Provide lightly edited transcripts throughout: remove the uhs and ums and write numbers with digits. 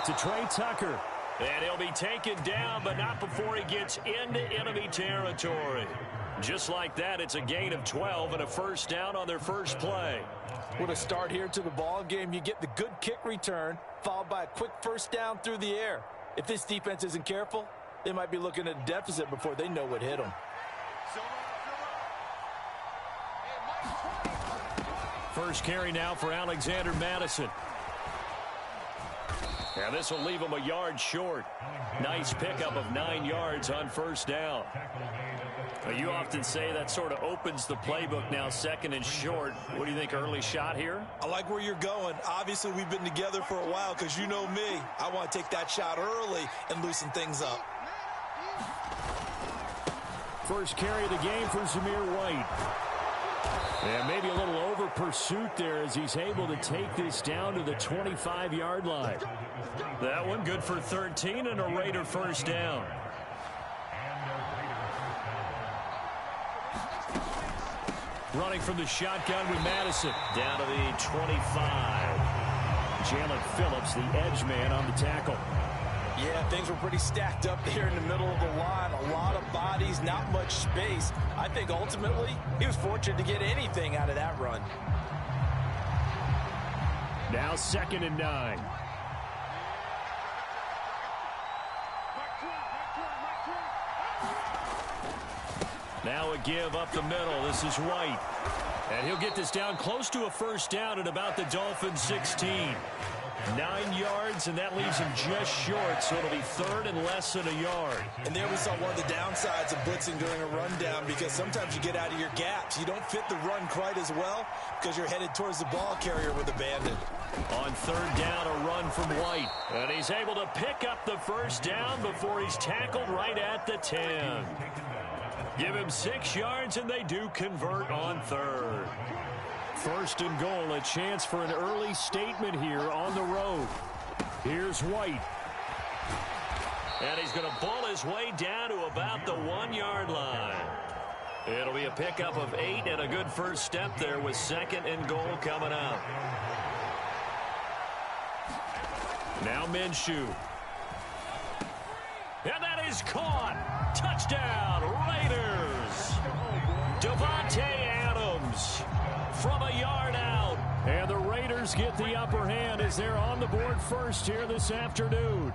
it to Trey Tucker. And he'll be taken down, but not before he gets into enemy territory. Just like that, it's a gain of 12 and a first down on their first play. What a start here to the ball game. You get the good kick return, followed by a quick first down through the air. If this defense isn't careful, they might be looking at a deficit before they know what hit them. First carry now for Alexander Madison. And this will leave him a yard short. Nice pickup of 9 yards on first down. Well, you often say that sort of opens the playbook now, second and short. What do you think, early shot here? I like where you're going. Obviously, we've been together for a while because you know me. I want to take that shot early and loosen things up. First carry of the game for Jaeburr White. And maybe a little over pursuit there as he's able to take this down to the 25-yard line. That one good for 13 and a Raider first down. Running from the shotgun with Madison. Down to the 25. Jalen Phillips, the edge man on the tackle. Yeah, things were pretty stacked up there in the middle of the line. A lot of bodies, not much space. I think ultimately he was fortunate to get anything out of that run. Now 2nd and 9. Now a give up the middle. This is White. And he'll get this down close to a first down at about the Dolphins' 16. 9 yards, and that leaves him just short, so it'll be third and less than a yard. And there we saw one of the downsides of blitzing during a rundown, because sometimes you get out of your gaps. You don't fit the run quite as well because you're headed towards the ball carrier with abandon. On third down, a run from White. And he's able to pick up the first down before he's tackled right at the 10. Give him 6 yards, and they do convert on third. First and goal, a chance for an early statement here on the road. Here's White. And he's going to bull his way down to about the 1-yard line. It'll be a pickup of 8 and a good first step there with 2nd and goal coming up. Now Minshew. And that is caught. Touchdown, Raiders. Devontae Adams from a yard out. And the Raiders get the upper hand as they're on the board first here this afternoon.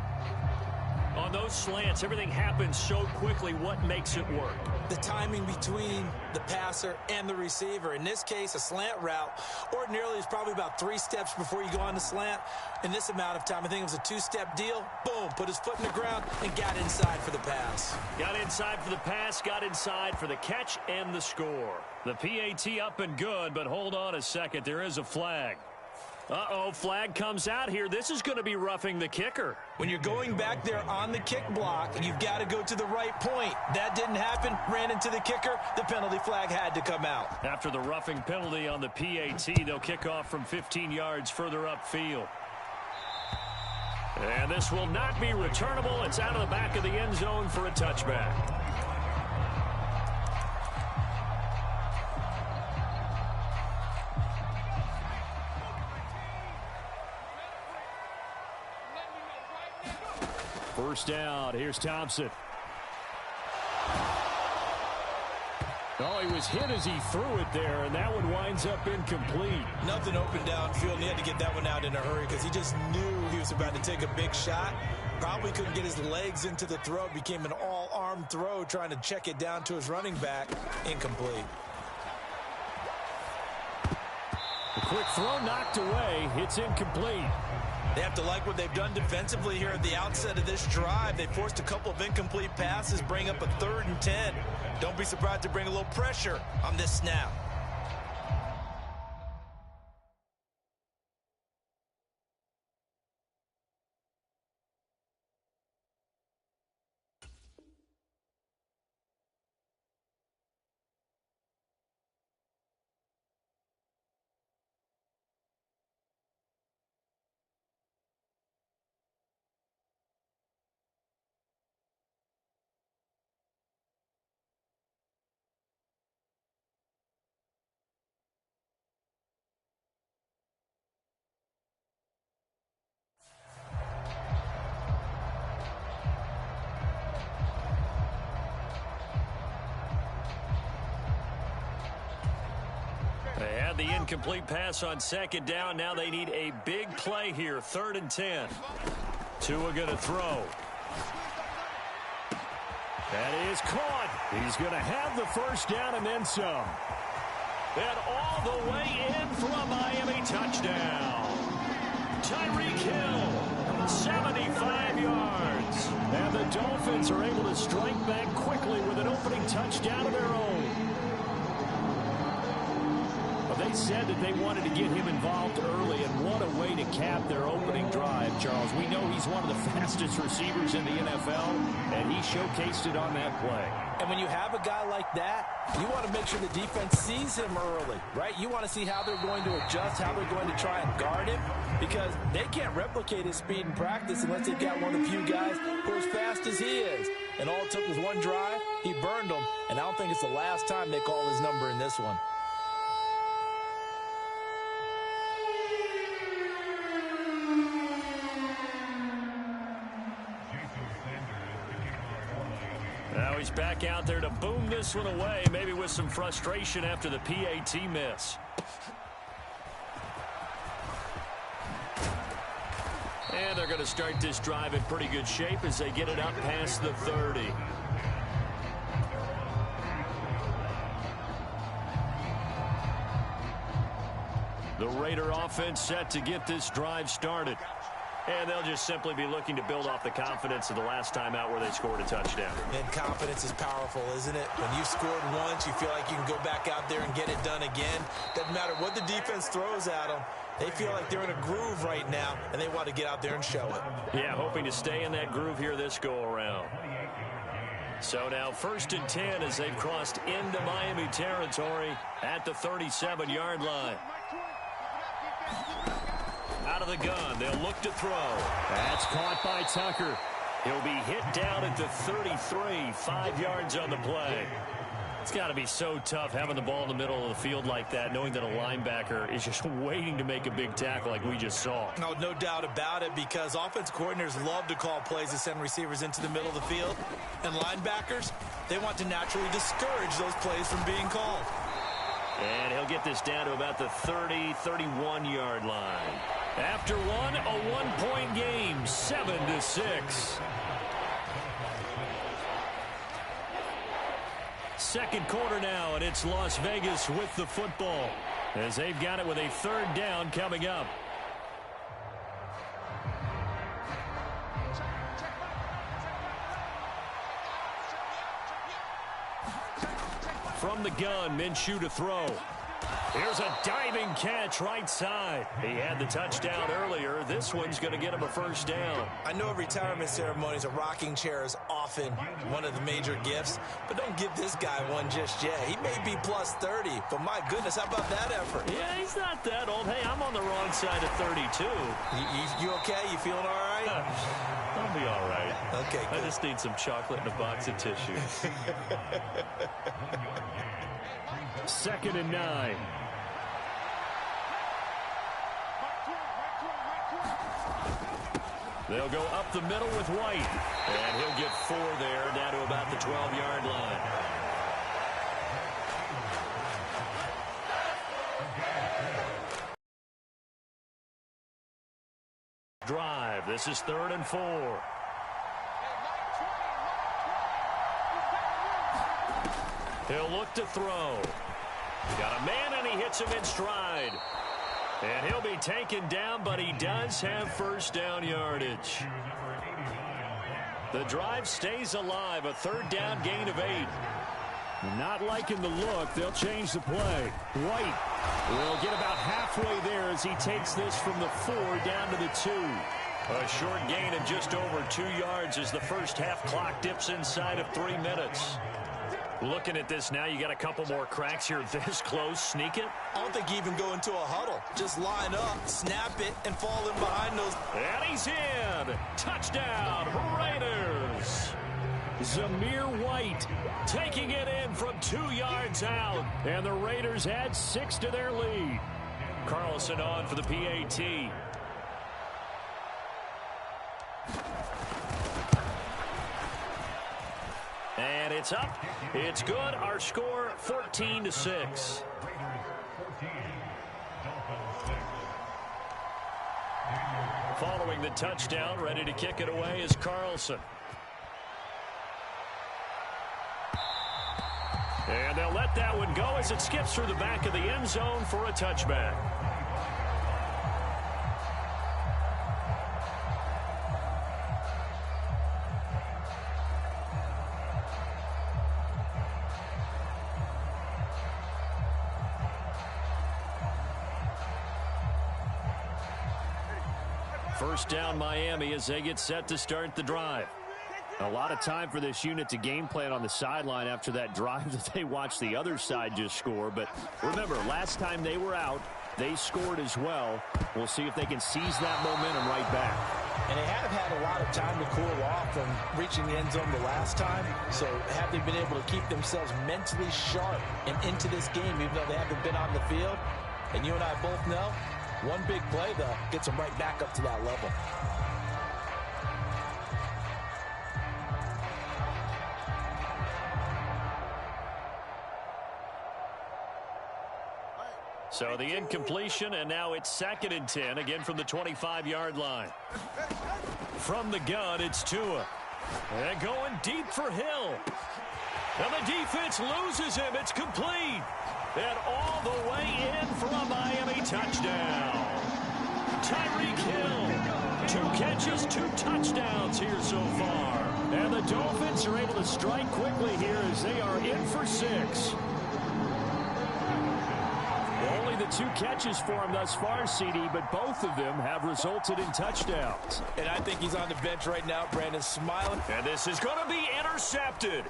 On those slants, everything happens so quickly. What makes it work? The timing between the passer and the receiver. In this case, a slant route ordinarily is probably about 3 steps before you go on the slant. In this amount of time, I think it was a 2-step deal. Boom, put his foot in the ground and got inside for the pass. Got inside for the pass, got inside for the catch and the score. The PAT up and good, but hold on a second. There is a flag. Uh-oh, flag comes out here. This is going to be roughing the kicker. When you're going back there on the kick block, you've got to go to the right point. That didn't happen. Ran into the kicker. The penalty flag had to come out. After the roughing penalty on the PAT, they'll kick off from 15 yards further upfield. And this will not be returnable. It's out of the back of the end zone for a touchback. First down. Here's Thompson. Oh, he was hit as he threw it there, and that one winds up incomplete. Nothing open downfield, and he had to get that one out in a hurry because he just knew he was about to take a big shot. Probably couldn't get his legs into the throw. It became an all-arm throw, trying to check it down to his running back. Incomplete. The quick throw knocked away. It's incomplete. They have to like what they've done defensively here at the outset of this drive. They forced a couple of incomplete passes, bring up a 3rd and 10. Don't be surprised to bring a little pressure on this snap. They had the incomplete pass on second down. Now they need a big play here. 3rd and 10. Tua going to throw. That is caught. He's going to have the first down and then some. And all the way in for a Miami touchdown. Tyreek Hill, 75 yards. And the Dolphins are able to strike back quickly with an opening touchdown of their own. They said that they wanted to get him involved early, and what a way to cap their opening drive, Charles. We know he's one of the fastest receivers in the NFL, and he showcased it on that play. And when you have a guy like that, you want to make sure the defense sees him early, right? You want to see how they're going to adjust, how they're going to try and guard him, because they can't replicate his speed in practice unless they've got one of the few guys who are as fast as he is. And all it took was one drive. He burned them, and I don't think it's the last time they call his number in this one. Now he's back out there to boom this one away, maybe with some frustration after the PAT miss. And they're going to start this drive in pretty good shape as they get it up past the 30. The Raider offense set to get this drive started. And they'll just simply be looking to build off the confidence of the last time out where they scored a touchdown. And confidence is powerful, isn't it? When you've scored once, you feel like you can go back out there and get it done again. Doesn't matter what the defense throws at them. They feel like they're in a groove right now, and they want to get out there and show it. Yeah, hoping to stay in that groove here this go-around. So now 1st and 10 as they've crossed into Miami territory at the 37-yard line. Out of the gun, they'll look to throw. That's caught by Tucker. He'll be hit down at the 33, 5 yards on the play. It's got to be so tough having the ball in the middle of the field like that, knowing that a linebacker is just waiting to make a big tackle like we just saw. No doubt about it, because offense coordinators love to call plays to send receivers into the middle of the field. And linebackers, they want to naturally discourage those plays from being called. And he'll get this down to about the 30, 31-yard line. After one, a one-point game, 7-6. Second quarter now, and it's Las Vegas with the football as they've got it with a 3rd down coming up. From the gun, Minshew to throw. Here's a diving catch right side. He had the touchdown earlier. This one's going to get him a first down. I know retirement ceremonies, a rocking chair is often one of the major gifts, but don't give this guy one just yet. He may be plus 30, but my goodness, how about that effort? Yeah, he's not that old. Hey, I'm on the wrong side of 32. You okay? You feeling all right? I'll be all right. Okay, good. I just need some chocolate and a box of tissues. 2nd and 9. They'll go up the middle with White. And he'll get 4 there, down to about the 12-yard line. Drive. This is 3rd and 4. He'll look to throw. Got a man, and he hits him in stride. And he'll be taken down, but he does have first down yardage. The drive stays alive, a 3rd down gain of 8. Not liking the look. They'll change the play. White will get about halfway there as he takes this from the 4 down to the 2. A short gain of just over 2 yards as the first half clock dips inside of 3 minutes. Looking at this now, you got a couple more cracks here this close. Sneak it. I don't think you even go into a huddle. Just line up, snap it, and fall in behind those. And he's in. Touchdown, Raiders. Zamir White taking it in from 2 yards out. And the Raiders add 6 to their lead. Carlson on for the PAT. And it's up. It's good. Our score 14-6. Following the touchdown, ready to kick it away is Carlson. And they'll let that one go as it skips through the back of the end zone for a touchback. First down Miami as they get set to start the drive. A lot of time for this unit to game plan on the sideline after that drive that they watched the other side just score. But remember, last time they were out, they scored as well. We'll see if they can seize that momentum right back. And they have had a lot of time to cool off from reaching the end zone the last time. So have they been able to keep themselves mentally sharp and into this game, even though they haven't been on the field? And you and I both know, one big play, though, gets them right back up to that level. So the incompletion, and now it's 2nd and 10, again from the 25-yard line. From the gun, it's Tua. And going deep for Hill. And the defense loses him. It's complete. And all the way in for a Miami touchdown. Tyreek Hill. 2 catches, 2 touchdowns here so far. And the Dolphins are able to strike quickly here as they are in for 6. Only the 2 catches for him thus far, CD, but both of them have resulted in touchdowns. And I think he's on the bench right now, Brandon, smiling. And this is going to be intercepted.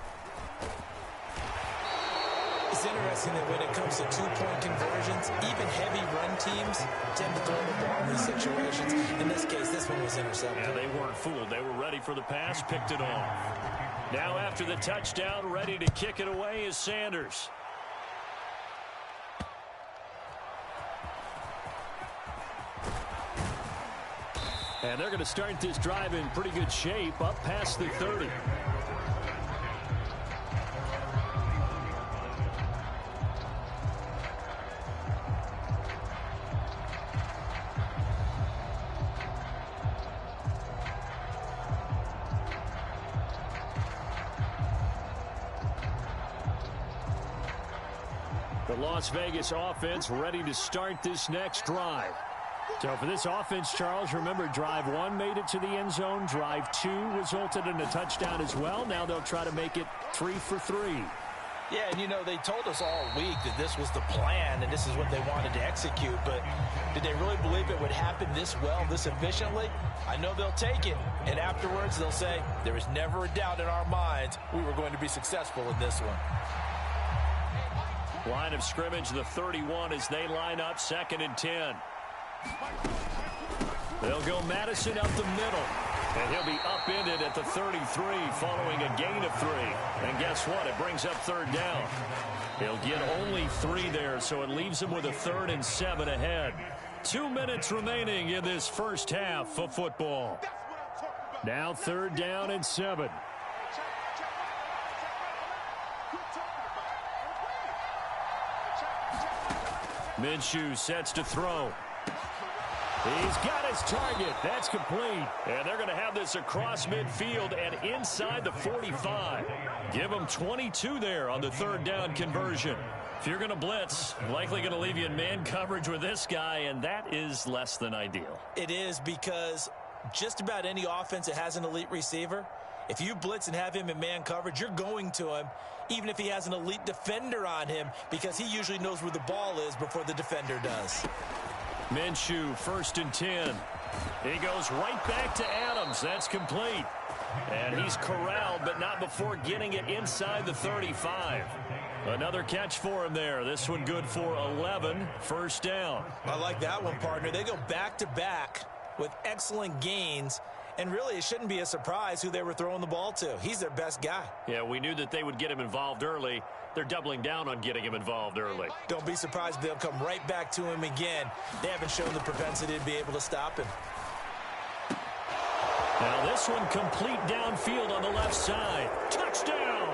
It's interesting that when it comes to 2-point conversions, even heavy run teams tend to throw the ball in these situations. In this case, this one was intercepted. Yeah, they weren't fooled. They were ready for the pass, picked it off. Now after the touchdown, ready to kick it away is Sanders. And they're going to start this drive in pretty good shape, up past the 30. The Las Vegas offense ready to start this next drive. So for this offense, Charles, remember, drive 1 made it to the end zone. Drive 2 resulted in a touchdown as well. Now they'll try to make it 3 for 3. Yeah, and you know, they told us all week that this was the plan and this is what they wanted to execute. But did they really believe it would happen this well, this efficiently? I know they'll take it. And afterwards, they'll say, there was never a doubt in our minds we were going to be successful in this one. Line of scrimmage, the 31 as they line up, 2nd and 10. They'll go Madison up the middle. And he'll be upended at the 33 following a gain of 3. And guess what? It brings up 3rd down. He'll get only 3 there, so it leaves him with a 3rd and 7 ahead. 2 minutes remaining in this first half of football. Now 3rd down and 7. Minshew sets to throw. He's got his target. That's complete. And they're going to have this across midfield and inside the 45. Give them 22 there on the 3rd down conversion. If you're going to blitz, likely going to leave you in man coverage with this guy, and that is less than ideal. It is, because just about any offense that has an elite receiver, if you blitz and have him in man coverage, you're going to him, even if he has an elite defender on him, because he usually knows where the ball is before the defender does. Minshew, 1st and 10. He goes right back to Adams. That's complete. And he's corralled, but not before getting it inside the 35. Another catch for him there. This one good for 11. 1st down. I like that one, partner. They go back-to-back with excellent gains. And really, it shouldn't be a surprise who they were throwing the ball to. He's their best guy. Yeah, we knew that they would get him involved early. They're doubling down on getting him involved early. Don't be surprised if they'll come right back to him again. They haven't shown the propensity to be able to stop him. Now this one complete downfield on the left side. Touchdown!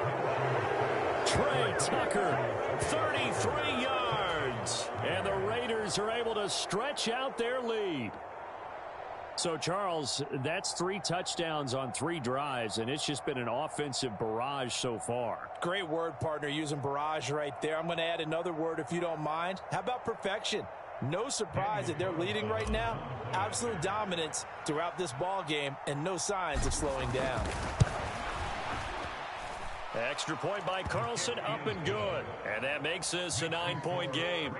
Trey Tucker, 33 yards. And the Raiders are able to stretch out their lead. So, Charles, that's 3 touchdowns on 3 drives, and it's just been an offensive barrage so far. Great word, partner, using barrage right there. I'm going to add another word if you don't mind. How about perfection? No surprise that they're leading right now. Absolute dominance throughout this ball game and no signs of slowing down. Extra point by Carlson, up and good. And that makes this a 9-point game.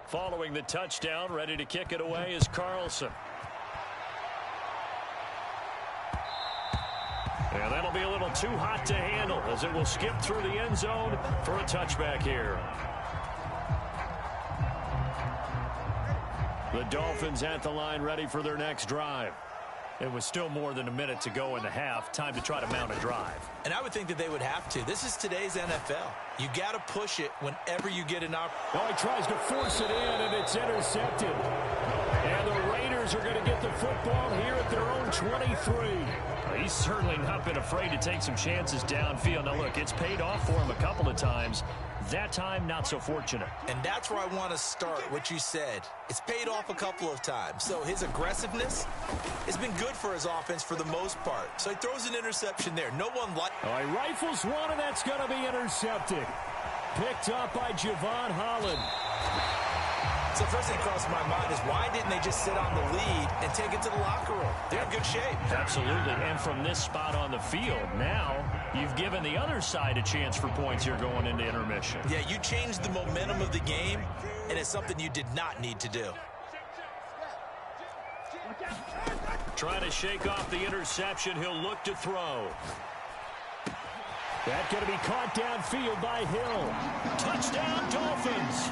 Following the touchdown, ready to kick it away is Carlson. And that'll be a little too hot to handle as it will skip through the end zone for a touchback here. The Dolphins at the line ready for their next drive. It was still more than a minute to go in the half. Time to try to mount a drive. And I would think that they would have to. This is today's NFL. You got to push it whenever you get an opportunity. Oh, he tries to force it in, and it's intercepted. And the Raiders are going to get the football here at their own 23. He's certainly not been afraid to take some chances downfield. Now, look, it's paid off for him a couple of times. That time, not so fortunate. And that's where I want to start, what you said. It's paid off a couple of times. So his aggressiveness has been good for his offense for the most part. So he throws an interception there. No one like. Oh, he rifles one, and that's going to be intercepted. Picked up by Javon Holland. So the first thing crossed my mind is why didn't they just sit on the lead and take it to the locker room? They're in good shape. Absolutely. And from this spot on the field, now you've given the other side a chance for points here going into intermission. Yeah, you changed the momentum of the game, and it's something you did not need to do. Trying to shake off the interception. He'll look to throw. That's going to be caught downfield by Hill. Touchdown, Dolphins.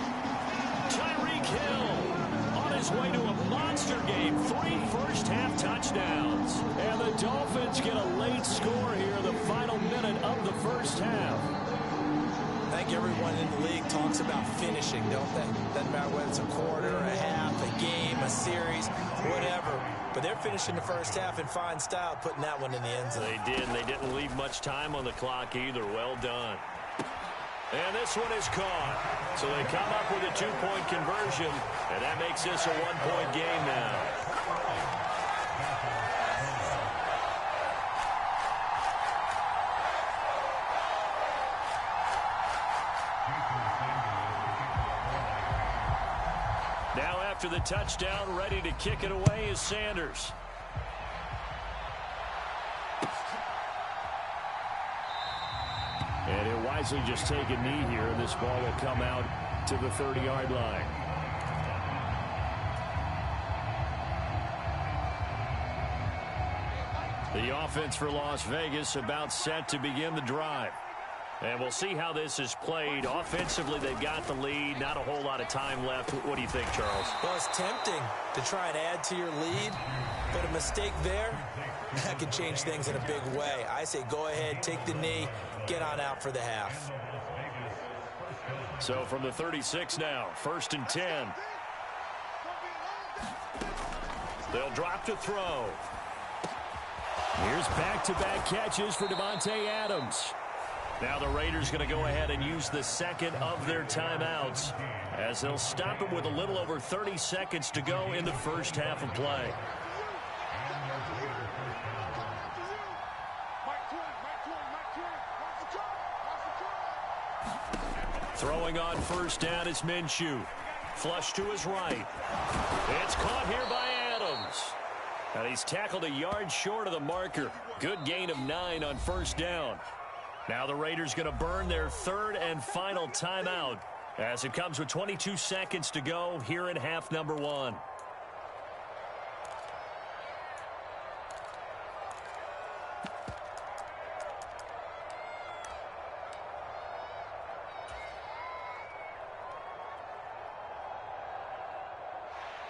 Tyreek Hill on his way to a monster game. 3 first-half touchdowns. And the Dolphins get a late score here, the final minute of the first half. I think everyone in the league talks about finishing, don't they? Doesn't matter whether it's a quarter, a half, a game, a series, whatever. But they're finishing the first half in fine style, putting that one in the end zone. They did, and they didn't leave much time on the clock either. Well done. And this one is caught. So they come up with a 2-point conversion, and that makes this a 1-point game now. Now after the touchdown, ready to kick it away is Sanders. And he'll wisely just take a knee here, and this ball will come out to the 30-yard line. The offense for Las Vegas about set to begin the drive. And we'll see how this is played. Offensively, they've got the lead. Not a whole lot of time left. What do you think, Charles? Well, it's tempting to try and add to your lead, but a mistake there, that could change things in a big way. I say go ahead, take the knee, get on out for the half. So from the 36 now, 1st and 10. They'll drop to throw. Here's back-to-back catches for Devontae Adams. Now the Raiders going to go ahead and use the second of their timeouts as they'll stop it with a little over 30 seconds to go in the first half of play. Throwing on first down is Minshew. Flush to his right. It's caught here by Adams. And he's tackled a yard short of the marker. Good gain of 9 on first down. Now the Raiders going to burn their 3rd and final timeout as it comes with 22 seconds to go here in half number 1.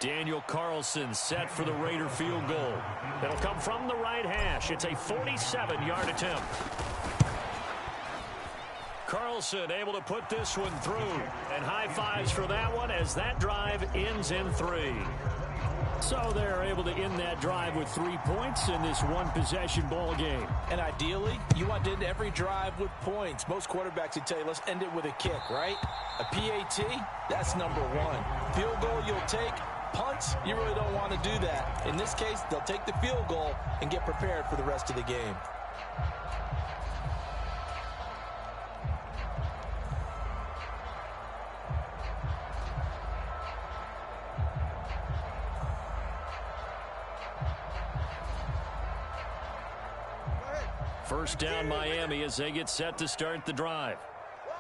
Daniel Carlson set for the Raider field goal. It'll come from the right hash. It's a 47-yard attempt. Carlson able to put this one through. And high fives for that one as that drive ends in 3. So they're able to end that drive with 3 points in this one-possession ball game. And ideally, you want to end every drive with points. Most quarterbacks would tell you, let's end it with a kick, right? A PAT, that's number 1. Field goal you'll take. Punts, you really don't want to do that. In this case, they'll take the field goal and get prepared for the rest of the game. First down Miami as they get set to start the drive.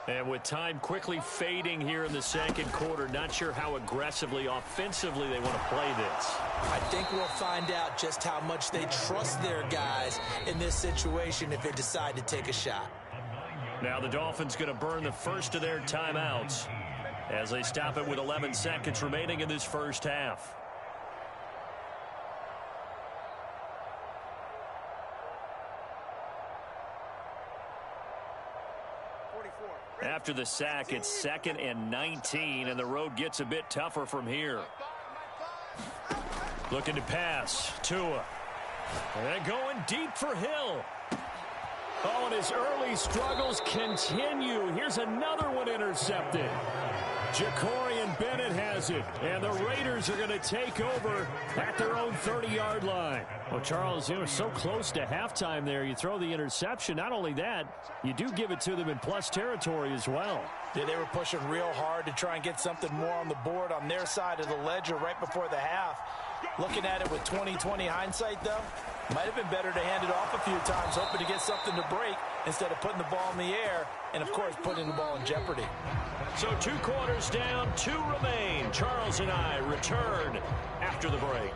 And with time quickly fading here in the second quarter, not sure how aggressively, offensively they want to play this. I think we'll find out just how much they trust their guys in this situation if they decide to take a shot. Now the Dolphins going to burn the first of their timeouts as they stop it with 11 seconds remaining in this first half. After the sack, it's 2nd and 19, and the road gets a bit tougher from here. Looking to pass. Tua. And going deep for Hill. Oh, and his early struggles continue. Here's another one intercepted. Jacorian Bennett has it, and the Raiders are going to take over at their own 30-yard line. Well, Charles, they were so close to halftime there. You throw the interception. Not only that, you do give it to them in plus territory as well. Yeah, they were pushing real hard to try and get something more on the board on their side of the ledger right before the half. Looking at it with 20/20 hindsight, though, might have been better to hand it off a few times, hoping to get something to break instead of putting the ball in the air and, of course, putting the ball in jeopardy. So 2 quarters down, 2 remain. Charles and I return after the break.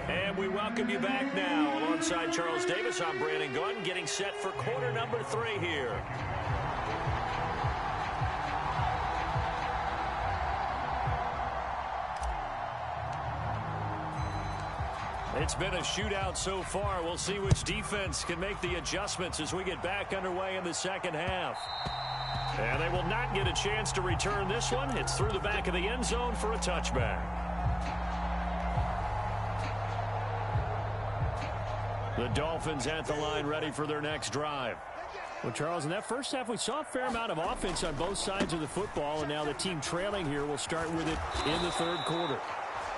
And we welcome you back now. Alongside Charles Davis, I'm Brandon Gunn, getting set for quarter number 3 here. It's been a shootout so far. We'll see which defense can make the adjustments as we get back underway in the second half. And they will not get a chance to return this one. It's through the back of the end zone for a touchback. The Dolphins at the line ready for their next drive. Well, Charles, in that first half, we saw a fair amount of offense on both sides of the football, and now the team trailing here will start with it in the third quarter.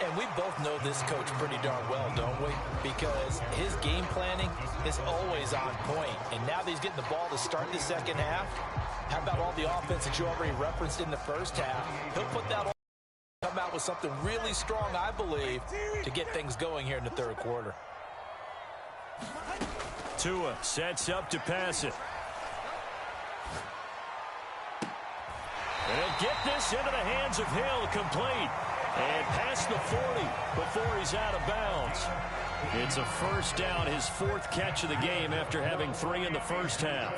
And we both know this coach pretty darn well, don't we? Because his game planning is always on point. And now that he's getting the ball to start the second half, how about all the offense that you already referenced in the first half? He'll put that on, come out with something really strong, I believe, to get things going here in the third quarter. Tua sets up to pass it. They'll get this into the hands of Hill, complete. And past the 40 before he's out of bounds. It's a first down, his 4th catch of the game after having 3 in the first half.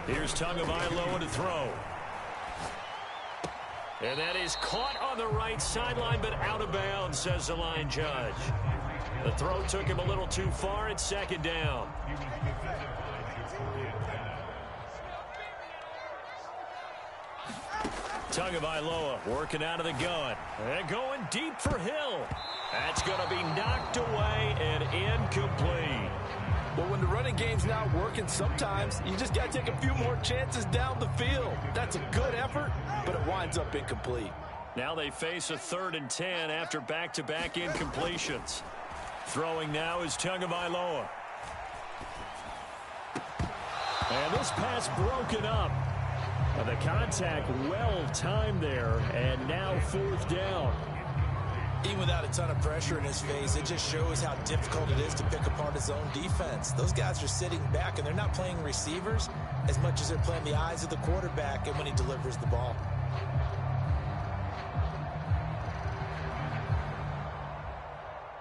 Here's Tagovailoa to throw. And that is caught on the right sideline, but out of bounds, says the line judge. The throw took him a little too far. It's 2nd down. Tagovailoa working out of the gun. And going deep for Hill. That's going to be knocked away and incomplete. But when the running game's not working, sometimes you just got to take a few more chances down the field. That's a good effort, but it winds up incomplete. Now they face a 3rd and 10 after back-to-back incompletions. Throwing now is Tagovailoa. And this pass broken up. The contact well timed there, and now 4th down. Even without a ton of pressure in his face, it just shows how difficult it is to pick apart his own defense. Those guys are sitting back, and they're not playing receivers as much as they're playing the eyes of the quarterback and when he delivers the ball.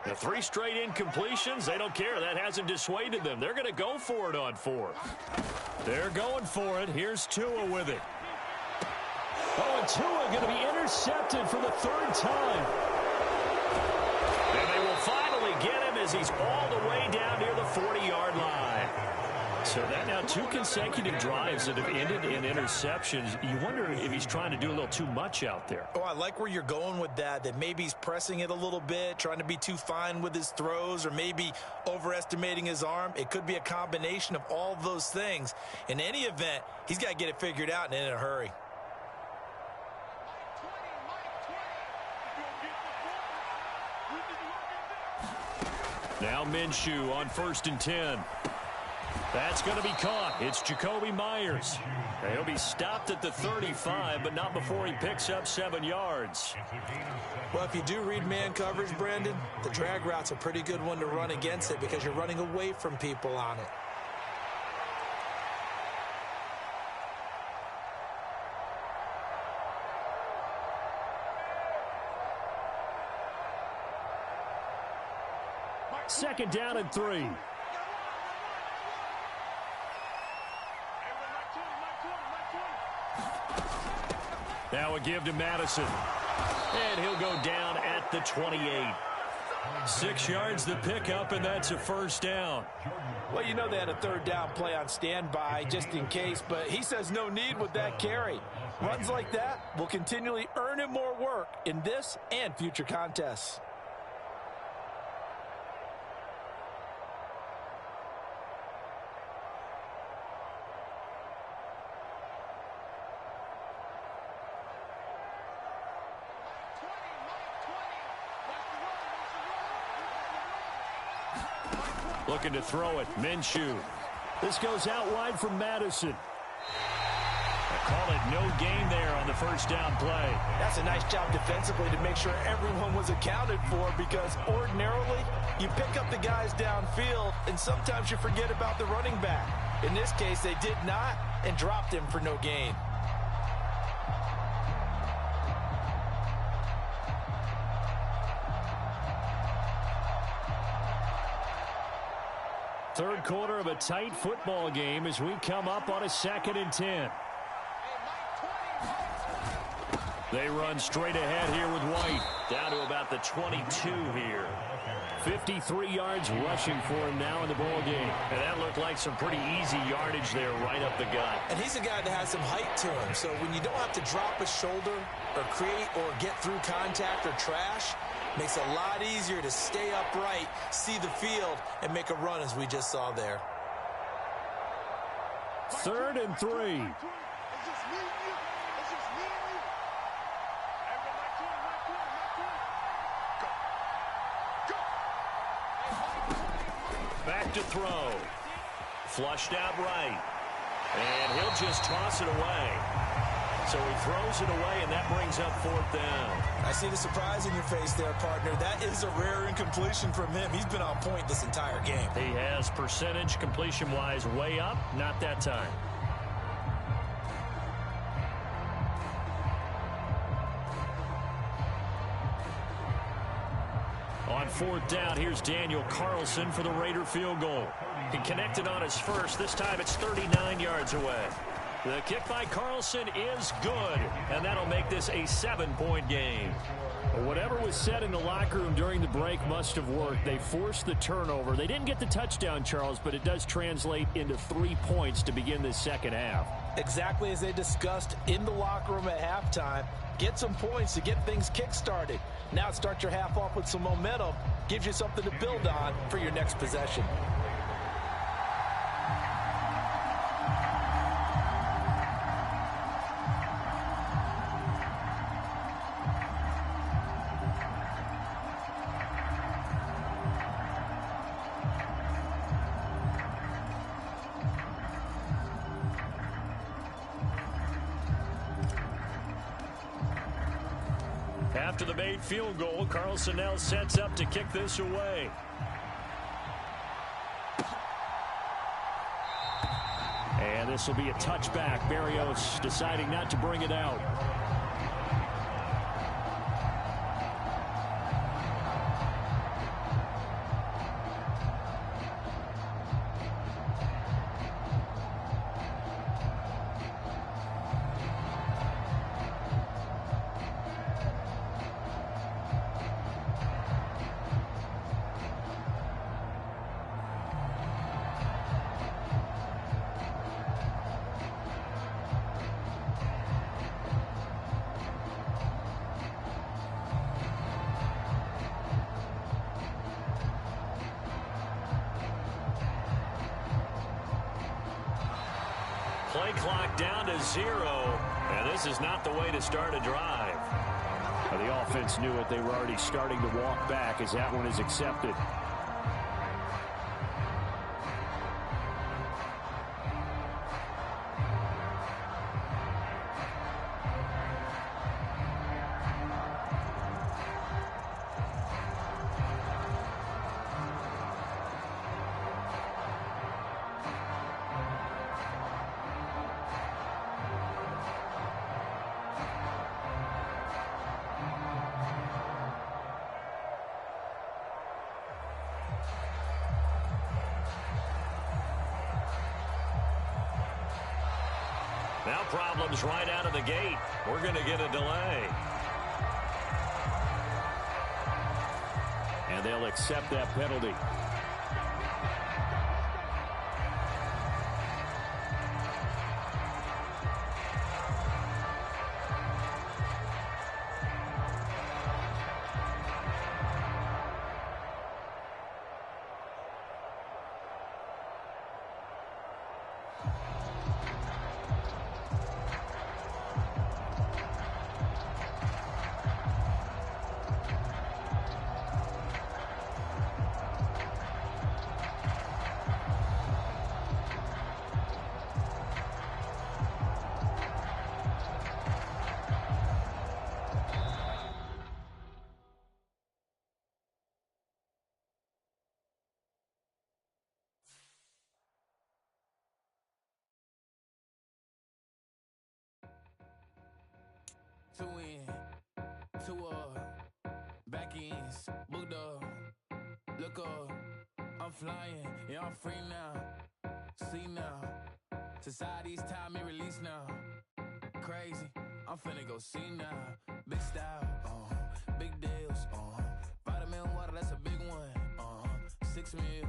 The 3 straight incompletions, they don't care. That hasn't dissuaded them. They're going to go for it on 4th. They're going for it. Here's Tua with it. Oh, and Tua going to be intercepted for the third time. And they will finally get him as he's all the way down near the 40-yard line. So that now 2 consecutive drives that have ended in interceptions. You wonder if he's trying to do a little too much out there. Oh, I like where you're going with that maybe he's pressing it a little bit, trying to be too fine with his throws, or maybe overestimating his arm. It could be a combination of all of those things. In any event, he's got to get it figured out and in a hurry. Now Minshew on 1st and 10. That's going to be caught. It's Jacoby Myers. He'll be stopped at the 35, but not before he picks up 7 yards. Well, if you do read man coverage, Brandon, the drag route's a pretty good one to run against it because you're running away from people on it. Second down and 3. Now a give to Madison. And he'll go down at the 28. 6 yards the pickup, and that's a first down. Well, you know they had a third down play on standby just in case, but he says no need with that carry. Runs like that will continually earn him more work in this and future contests. Looking to throw it. Minshew. This goes out wide from Madison. I call it no gain there on the first down play. That's a nice job defensively to make sure everyone was accounted for, because ordinarily you pick up the guys downfield and sometimes you forget about the running back. In this case, they did not and dropped him for no gain. Third quarter of a tight football game as we come up on a 2nd and 10. They run straight ahead here with White. Down to about the 22 here. 53 yards rushing for him now in the ball game. And that looked like some pretty easy yardage there right up the gut. And he's a guy that has some height to him. So when you don't have to drop a shoulder or create or get through contact or trash, makes it a lot easier to stay upright, see the field, and make a run as we just saw there. 3rd and 3. Back to throw. Flushed out right. And he'll just toss it away. So he throws it away, and that brings up 4th down. I see the surprise in your face there, partner. That is a rare incompletion from him. He's been on point this entire game. He has percentage completion-wise way up. Not that time. On 4th down, here's Daniel Carlson for the Raider field goal. He connected on his first. This time it's 39 yards away. The kick by Carlson is good, and that'll make this a 7-point game. Well, whatever was said in the locker room during the break must have worked. They forced the turnover. They didn't get the touchdown, Charles, but it does translate into 3 points to begin this second half. Exactly as they discussed in the locker room at halftime. Get some points to get things kick-started. Now start your half off with some momentum. Gives you something to build on for your next possession. After the made field goal, Carlson now sets up to kick this away. And this will be a touchback. Barrios deciding not to bring it out. Play clock down to 0, and this is not the way to start a drive. Well, the offense knew it. They were already starting to walk back as that one is accepted. Now problems right out of the gate. We're going to get a delay. And they'll accept that penalty. Two in, two up, back ends, booked up, look up, I'm flying, yeah, I'm free now, see now, society's time me release now, crazy, I'm finna go see now, big style, big deals, vitamin water, that's a big one, 6 mil,